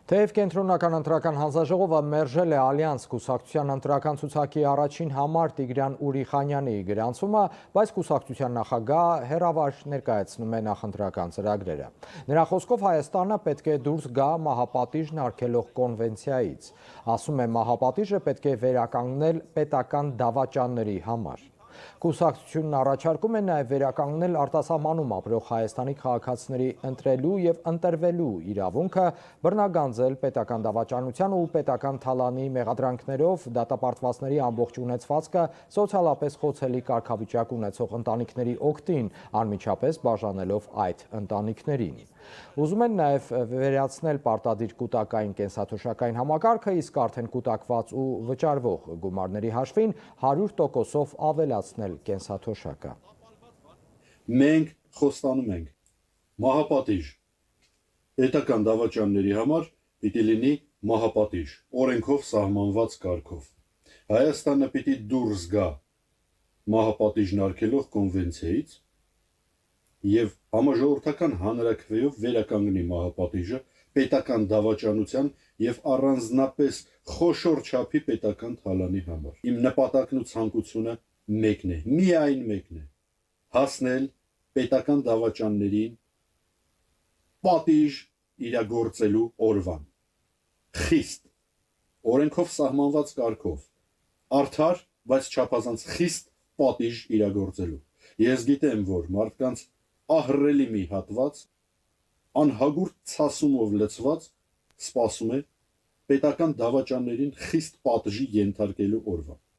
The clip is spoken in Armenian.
Թեև կենտրոնական ընտրական հանձնաժողովը մերժել է Ալյանս կուսակցության ընտրական ցուցակի առաջին համար Տիգրան Ուրիխանյանի գրանցումը, բայց կուսակցության նախագահ հեռավար ներկայացնում է նախընտրական ծրագրերը։ Նրա խոսքով Հայաստանը պետք է դուրս գա մահապատիժն արգելող կոնվենցիայից։ Ասում է, մահապատիժը պետք է վերականգնել պետական դավաճանների համար։ Կուսակցությունն առաջարկում է նաև վերականգնել արտասահմանում ապրող Հայաստանի քաղաքացիների ընտրելու և ընտրվելու իրավունքը, բռնագանձել պետական դավաճանության ու պետական թալանի մեղադրանքներով դատապարտվածների ամբողջ ունեցվածքը սոցիալապես խոցելի կարգավիճակ ունեցող ընտանիքների օգտին, անմիջապես բաժանելով այդ ընտանիքներին։ Ուզում են նաև վերացնել պարտադիր կուտակային կենսաթոշակային համակարգը, իսկ արդեն կուտակված ու վճարվող գումարների հաշվին 100%-ով ավելացնել կենսաթոշակը։ Մենք խոստանում ենք մահապատիժ պետական դավաճանների համար պիտի լինի մահապատիժ օրենքով սահմանված կարգով։ Հայաստանը պիտի դուրս գա մահապատիժն արգելող կոնվենցիայից և համաժողովրդական հանրաքվեով վերականգնի մահապատիժը պետական դավաճանության և առանձնապես խոշոր չափի պետական թալանի համար։ Իմ նպատակն ու ցանկությունը մեկն է, միայն մեկն է՝ հասնել պետական դավաճաններին պատիժ իրագործելու օրվան։ Խիստ, օրենքով սահմանված կարգով, արդար, բայց չափազանց խիստ պատիժ իրագործելու։ Ես գիտեմ, որ մարդկանց ահռելի մի հատված անհագուրդ ցասումով լցված սպասում է պետական դավաճաններին խիստ պատժի ենթարկելու օրվա։